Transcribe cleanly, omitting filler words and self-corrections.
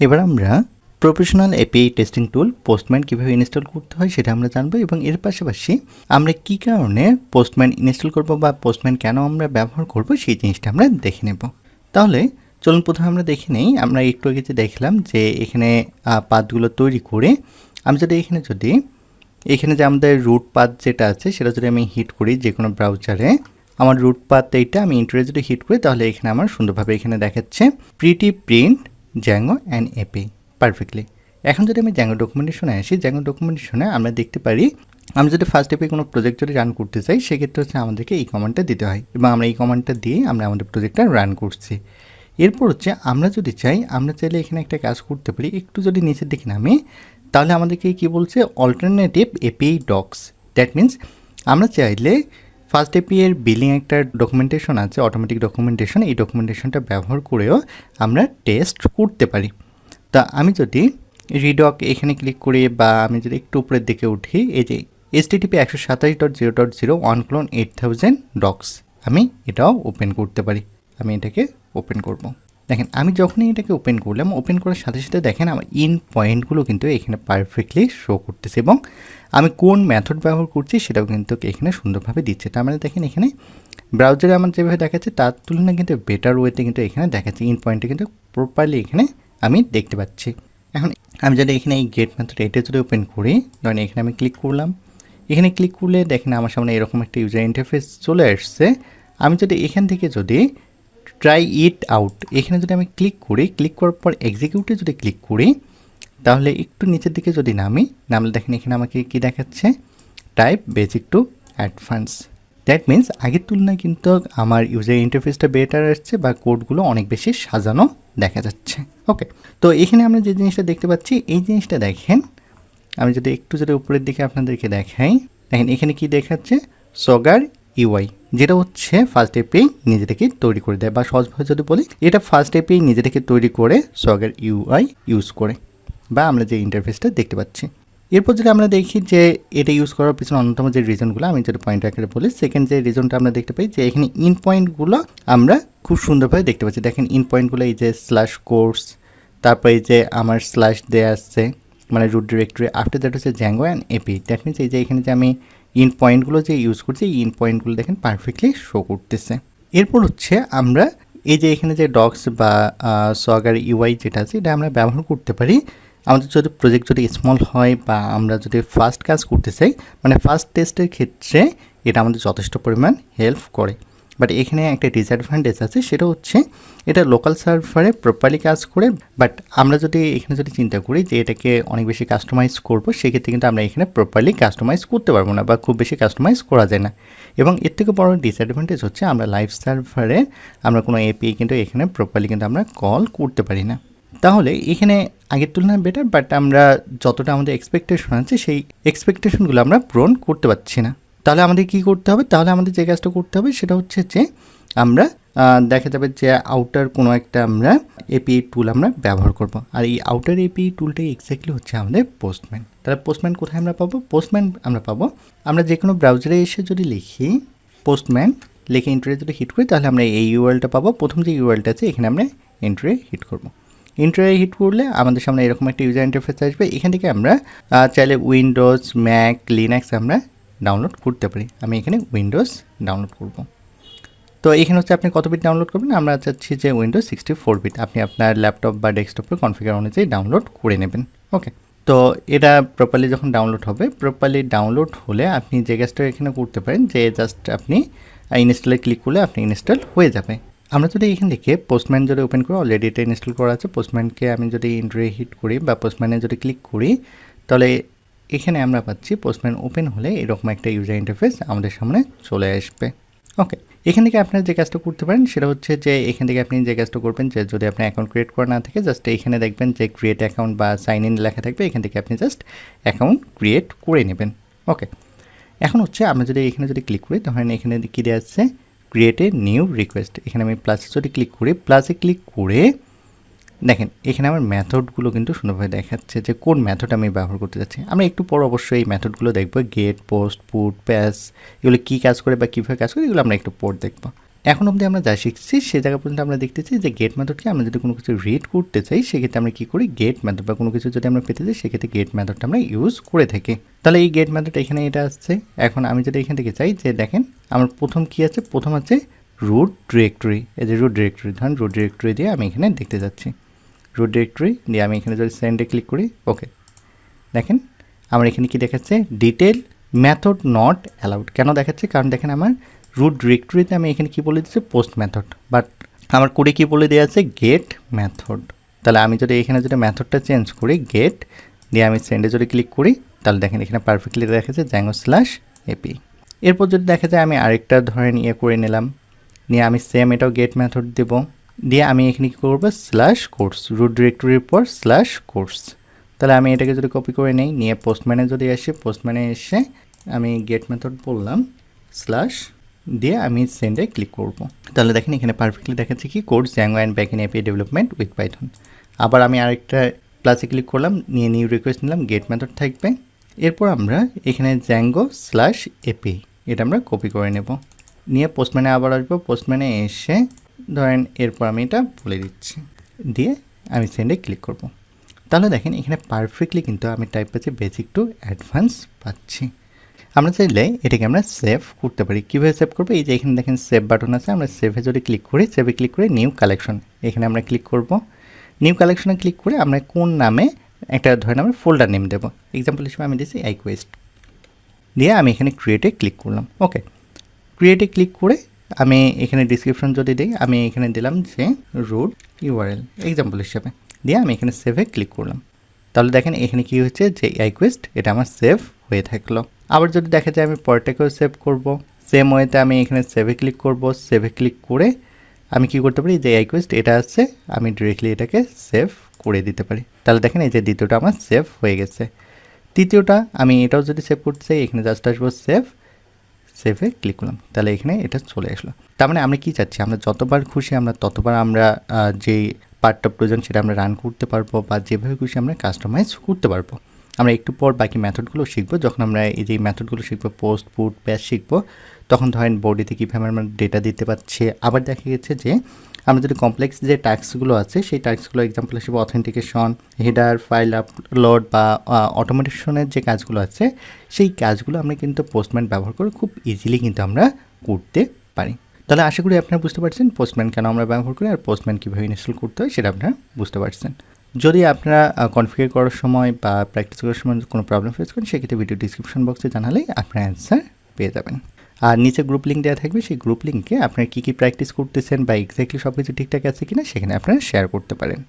এবার আমরা professional API testing টুল postman কীভাবে ইনস্টল করতে হয় সেটা আমরা জানবো, এবং এর পাশাপাশি আমরা কী কারণে পোস্টম্যান ইনস্টল করব বা পোস্টম্যান কেন আমরা ব্যবহার করব সেই জিনিসটা আমরা দেখে নেব। তাহলে চলুন প্রথমে আমরা দেখে নেই। আমরা একটু আগে যে দেখলাম যে এখানে পাথগুলো তৈরি করে আমি যদি এখানে যে আমাদের রুট পাথ যেটা আছে সেটা যদি আমি হিট করি যে কোনো ব্রাউজারে, আমার রুট পাথ এইটা আমি ইন্টারে যদি হিট করি তাহলে এখানে আমার সুন্দরভাবে এখানে দেখাচ্ছে pretty print Zango and API perfectly. এখন যদি আমি জ্যাঙ্গো ডকুমেন্টেশনে আসি, জ্যাঙ্গো ডকুমেন্টেশনে আমরা দেখতে পারি আমি যদি ফার্স্ট এপিআই কোনো প্রজেক্ট যদি রান করতে চাই সেক্ষেত্রে হচ্ছে আমাদেরকে এই কমান্ডটা দিতে হয়, এবং আমরা এই কমান্ডটা দিয়ে আমরা আমাদের প্রজেক্টটা রান করছি। এরপর হচ্ছে আমরা যদি চাই, আমরা চাইলে এখানে একটা কাজ করতে পারি, একটু যদি নিচের দিকে নামি তাহলে আমাদেরকে কি বলছে alternative API docs. That means আমরা চাইলে ফার্স্ট এপিআই এর বিলিং একটা ডকুমেন্টেশন আছে, অটোমেটিক ডকুমেন্টেশন, এই ডকুমেন্টেশনটা ব্যবহার করেও আমরা টেস্ট করতে পারি। তা আমি যদি রিডক এখানে ক্লিক করি বা আমি যদি একটু উপরের দিকে উঠি, এই যে http 127.0.0 ডক্স আমি এটাও ওপেন করতে পারি। আমি এটাকে ওপেন করব। দেখেন আমি যখনই এটাকে ওপেন করলাম, ওপেন করার সাথে সাথে দেখেন আমার ইন পয়েন্টগুলো কিন্তু এখানে পারফেক্টলি শো করতেছে, এবং আমি কোন মেথড ব্যবহার করছি সেটাও কিন্তু এখানে সুন্দরভাবে দিচ্ছে। তার মানে দেখেন এখানে ব্রাউজারে আমার যেভাবে দেখাচ্ছে তার তুলনায় কিন্তু বেটার ওয়েতে কিন্তু এখানে দেখাচ্ছে, ইন পয়েন্টে কিন্তু প্রপারলি এখানে আমি দেখতে পাচ্ছি। এখন আমি যদি এখানে এই গেট মেথড এটা যদি ওপেন করি, ধরেন এখানে আমি ক্লিক করলাম, এখানে ক্লিক করলে দেখেন আমার সামনে এরকম একটা ইউজার ইন্টারফেস চলে আসছে। আমি যদি এখান থেকে যদি ট্রাই ইট আউট এখানে যদি আমি ক্লিক করি, ক্লিক করার পর এক্সিকিউটে যদি ক্লিক করি তাহলে একটু নিচের দিকে যদি নামলে দেখেন এখানে আমাকে কি দেখাচ্ছে type basic to advance. That means আগের তুলনায় কিন্তু আমার ইউজার ইন্টারফেসটা বেটার আসছে বা কোডগুলো অনেক বেশি সাজানো দেখা যাচ্ছে। ওকে, তো এখানে আমরা যে জিনিসটা দেখতে পাচ্ছি এই জিনিসটা দেখেন, আমি যদি একটু যদি উপরের দিকে আপনাদেরকে দেখাই, দেখেন এখানে কি দেখাচ্ছে সগার ইউআই, যেটা হচ্ছে ফার্স্ট এপিআই নিজে থেকে তৈরি করে দেয়, বা সহজভাবে যদি বলি এটা ফার্স্ট এপিআই নিজে থেকে তৈরি করে সগার ইউআই ইউজ করে, বা আমরা যে ইন্টারফেসটা দেখতে পাচ্ছি। এরপর যদি আমরা দেখি যে এটা ইউজ করার পিছনে অন্যতম যে রিজনগুলো আমি যদি পয়েন্ট আকারে বলি, সেকেন্ড যে রিজনটা আমরা দেখতে পাই যে এখানে ইন পয়েন্টগুলো আমরা খুব সুন্দরভাবে দেখতে পাচ্ছি। দেখেন ইন পয়েন্টগুলো এই যে স্ল্যাশ কোর্স, তারপর এই যে আমার স্ল্যাশ দেয়া আসছে মানে রুট ডিরেক্টরি, আফটার দ্যাট হচ্ছে Zango and API. That means এই যে এখানে যে আমি ইন পয়েন্টগুলো যে ইউজ করছি এই ইন পয়েন্টগুলো দেখেন পারফেক্টলি শো করতেছে। এরপর হচ্ছে আমরা এই যে এখানে যে ডক্স বা সগার ইউআই যেটা আছে এটা আমরা ব্যবহার করতে পারি আমাদের যদি প্রজেক্ট যদি স্মল হয় বা আমরা যদি ফার্স্ট কাজ করতে চাই, মানে ফার্স্ট টেস্টের ক্ষেত্রে এটা আমাদের যথেষ্ট পরিমাণ হেল্প করে। বাট এখানে একটা ডিসঅ্যাডভান্টেজ আছে, সেটা হচ্ছে এটা লোকাল সার্ভারে প্রপারলি কাজ করে, বাট আমরা যদি এখানে যদি চিন্তা করি যে এটাকে অনেক বেশি কাস্টমাইজ করবো সেক্ষেত্রে কিন্তু আমরা এখানে প্রপারলি কাস্টমাইজ করতে পারবো না বা খুব বেশি কাস্টমাইজ করা যায় না। এবং এর থেকে বড় ডিসঅ্যাডভান্টেজ হচ্ছে আমরা লাইভ সার্ভারে আমরা কোনো এপিআই কিন্তু এখানে প্রপারলি কিন্তু আমরা কল করতে পারি না। তাহলে এখানে আগের তুলনায় বেটার, বাট আমরা যতটা আমাদের এক্সপেকটেশন আছে সেই এক্সপেকটেশনগুলো আমরা পূরণ করতে পারছি না। তাহলে আমাদের কি করতে হবে, তাহলে আমাদের যে কাজটা করতে হবে সেটা হচ্ছে যে আমরা দেখা যাবে যে আউটার কোনো একটা আমরা এপিআই টুল আমরা ব্যবহার করব, আর এই আউটার এপিআই টুলটাই এক্স্যাক্টলি হচ্ছে আমাদের পোস্টম্যান। তাহলে পোস্টম্যান কোথায় আমরা পাবো, পোস্টম্যান আমরা পাবো আমরা যে কোনো ব্রাউজারে এসে যদি লিখি পোস্টম্যান লিখে এন্টারে যদি হিট করি তাহলে আমরা এই ইউআরএলটা পাবো। প্রথম যে ইউআরএলটা আছে এখানে আমরা এন্টারে হিট করবো। ইন্টারে হিট করলে আমাদের সামনে এরকম একটা ইউজার ইন্টারফেস আসবে। এখান থেকে আমরা চাইলে উইন্ডোজ, ম্যাক, লিনাক্স আমরা ডাউনলোড করতে পারি। আমি এখানে উইন্ডোজ ডাউনলোড করব। তো এখানে হচ্ছে আপনি কত বিট ডাউনলোড করবেন, আমরা চাচ্ছি যে উইন্ডোজ 64 বিট, আপনি আপনার ল্যাপটপ বা ডেস্কটপের কনফিগার অনুযায়ী ডাউনলোড করে নেবেন। ওকে, তো এটা প্রপারলি যখন ডাউনলোড হবে, প্রপারলি ডাউনলোড হলে আপনি যে কাজটা এখানে করতে পারেন যে জাস্ট আপনি ইনস্টলে ক্লিক করলে আপনি ইনস্টল হয়ে যাবে। আমরা যদি এখান থেকে পোস্টম্যান যদি ওপেন করি, অলরেডি এটা ইনস্টল করা আছে। পোস্টম্যানকে আমি যদি ইন্টারে হিট করি বা পোস্টম্যানে যদি ক্লিক করি তাহলে এখানে আমরা পাচ্ছি পোস্টম্যান ওপেন হলে এরকম একটা ইউজার ইন্টারফেস আমাদের সামনে চলে আসবে। ওকে, এখান থেকে আপনারা যে কাজটা করতে পারেন সেটা হচ্ছে যে এখান থেকে আপনি যে কাজটা করবেন যে যদি আপনি অ্যাকাউন্ট ক্রিয়েট করা না থাকে, জাস্ট এখানে দেখবেন যে ক্রিয়েট অ্যাকাউন্ট বা সাইন ইন লেখা থাকবে, এখান থেকে আপনি জাস্ট অ্যাকাউন্ট ক্রিয়েট করে নেবেন। ওকে, এখন হচ্ছে আমরা যদি এখানে যদি ক্লিক করি তাহলে এখানে কী দেওয়া আছে ক্রিয়েট এ নিউ রিকোয়েস্ট, এখানে আমি প্লাসে যদি ক্লিক করি, প্লাসে ক্লিক করে দেখেন এখানে আমার মেথডগুলো কিন্তু সুন্দরভাবে দেখাচ্ছে যে কোন মেথড আমি ব্যবহার করতে যাচ্ছি। আমরা একটু পর অবশ্যই এই মেথডগুলো দেখবো, গেট, পোস্ট, পুট, প্যাস, এগুলো কী কাজ করে বা কীভাবে কাজ করে এগুলো আমরা একটু পর দেখবো। এখন অবধি আমরা যা শিখছি সে জায়গা পর্যন্ত আমরা দেখতেছি যে গেট মেথডকে আমরা যদি কোনো কিছু রিড করতে চাই সেক্ষেত্রে আমরা কী করি, গেট মেথড বা কোনো কিছু যদি আমরা পেতে চাই সেক্ষেত্রে গেট মেথডটা আমরা ইউজ করে থাকি। তাহলে এই গেট মেথড এখানে এটা আসছে। এখন আমি যদি এখান থেকে চাই যে দেখেন আমার প্রথম কী আছে, প্রথম আছে রুট ডিরেক্টরি। এই যে রুট ডিরেক্টরি, ধরেন রুট ডিরেক্টরি দিয়ে আমি এখানে দেখতে যাচ্ছি। রুট ডিরেক্টরি দিয়ে আমি এখানে যদি সেন্ডে ক্লিক করি, ওকে দেখেন আমার এখানে কি দেখাচ্ছে, ডিটেল মেথড নট অ্যালাউড। কেন দেখাচ্ছে, কারণ দেখেন আমার রুট ডিরেক্টরিতে আমি এখানে কি বলে দিচ্ছি, পোস্ট মেথড, বাট আমার কোডে কি বলে দেওয়া আছে, গেট মেথড। তাহলে আমি যদি এখানে যদি মেথডটা চেঞ্জ করি গেট দিয়ে আমি সেন্ডে যদি ক্লিক করি, তাহলে দেখেন এখানে পারফেক্টলি দেখা যাচ্ছে django/api। এরপর যদি দেখা যায় আমি আরেকটা ধরেন করে নিলাম, নিয়ে আমি সেম এটাও গেট মেথড দেব, দিয়ে আমি এখানে কী করবো, /কোর্স, রুট ডিরেক্টরির পর /কোর্স। তাহলে আমি এটাকে যদি কপি করে নেই, নিয়ে পোস্টম্যানে যদি আসি, পোস্টম্যানে এসে আমি গেট মেথড বললাম স্ল্যাশ দিয়ে আমি সেন্ডে ক্লিক করব। তাহলে দেখেন এখানে পারফেক্টলি দেখাচ্ছে কি, code django and backend API development with Python. আবার আমি আরেকটা ক্লাসে ক্লিক করলাম, নিয়ে নিউ রিকোয়েস্ট নিলাম, গেট মেথড থাকবে। এরপর আমরা এখানে django/api এটা আমরা কপি করে নেব, নিয়ে পোস্টম্যানে আবার আসবো, পোস্টম্যানে এসে ধরেন এরপর আমি এটা বলে দিচ্ছি, দিয়ে আমি সেন্ডে ক্লিক করব। তাহলে দেখেন এখানে পারফেক্টলি কিন্তু আমি টাইপ পাচ্ছি বেসিক টু অ্যাডভান্স পাচ্ছি। আমরা চাইলে এটাকে আমরা সেভ করতে পারি। কীভাবে সেভ করবো, এই যে এখানে দেখেন সেভ বাটন আছে, আমরা সেভে যদি ক্লিক করি, সেভে ক্লিক করে নিউ কালেকশন এখানে আমরা ক্লিক করব। নিউ কালেকশনে ক্লিক করে আমরা কোন নামে একটা ধরেন আমরা ফোল্ডার নেম দেবো, এক্সাম্পল হিসেবে আমি দিচ্ছি iQuest, দিয়ে আমি এখানে ক্রিয়েটে ক্লিক করলাম। ওকে, ক্রিয়েটে ক্লিক করে আমি এখানে ডিসক্রিপশন যদি দিই, আমি এখানে দিলাম যে রুট ইউআরএল এক্সাম্পল হিসেবে, দিয়ে আমি এখানে সেভে ক্লিক করলাম। তাহলে দেখেন এখানে কি হচ্ছে যে iQuest এটা আমার সেভ হয়ে থাকলো। আবার যদি দেখা যায় আমি পরেরটাকেও সেভ করব, সেম ওয়েতে আমি এখানে সেভে ক্লিক করব, সেভে ক্লিক করে আমি কি করতে পারি, যে iQuest এটা আছে আমি ডিরেক্টলি এটাকে সেভ করে দিতে পারি। তাহলে দেখেন এই যে দ্বিতীয়টা আমার সেভ হয়ে গেছে। তৃতীয়টা আমি এটাও যদি সেভ করতে চাই, এখানে জাস্ট আসবো সেভে ক্লিক করলাম, তাহলে এখানে এটা চলে আসলো। তার মানে আমরা কি চাচ্ছি, আমরা যতবার খুশি আমরা ততবার আমরা যেই পার্টটা প্রয়োজন সেটা আমরা রান করতে পারবো, বা যেভাবে খুশি আমরা কাস্টমাইজ করতে পারবো। আমরা একটু পর বাকি মেথডগুলো শিখবো। যখন আমরা এই যে মেথডগুলো শিখবো, পোস্ট, পুট, প্যাচ শিখবো, তখন ধরেন বডিতে কীভাবে আমরা ডেটা দিতে পারছি। আবার দেখা গেছে যে আমরা যদি কমপ্লেক্স যে টাস্কগুলো আছে সেই টাস্কগুলো এক্সাম্পল হিসেবে অথেন্টিকেশন, হেডার, ফাইল আপলোড বা অটোমেশনের যে কাজগুলো আছে সেই কাজগুলো আমরা কিন্তু পোস্টম্যান ব্যবহার করে খুব ইজিলি কিন্তু আমরা করতে পারি। তাহলে আশা করি আপনারা বুঝতে পারছেন পোস্টম্যান কেন আমরা ব্যবহার করি আর পোস্টম্যান কীভাবে ইনস্টল করতে হয় সেটা আপনারা বুঝতে পারছেন। যদি আপনারা কনফিগার করার সময় বা প্র্যাকটিস করার সময় কোনো প্রবলেম ফেস করেন, সেক্ষেত্রে ভিডিও ডিসক্রিপশন বক্সে জানালেই আপনারা অ্যান্সার পেয়ে যাবেন। আর নিচে গ্রুপ লিঙ্ক দেওয়া থাকবে, সেই গ্রুপ লিঙ্কে আপনারা কী কী প্র্যাকটিস করতেছেন বা এক্স্যাক্টলি সব কিছু ঠিকঠাক আছে কিনা সেখানে আপনারা শেয়ার করতে পারেন।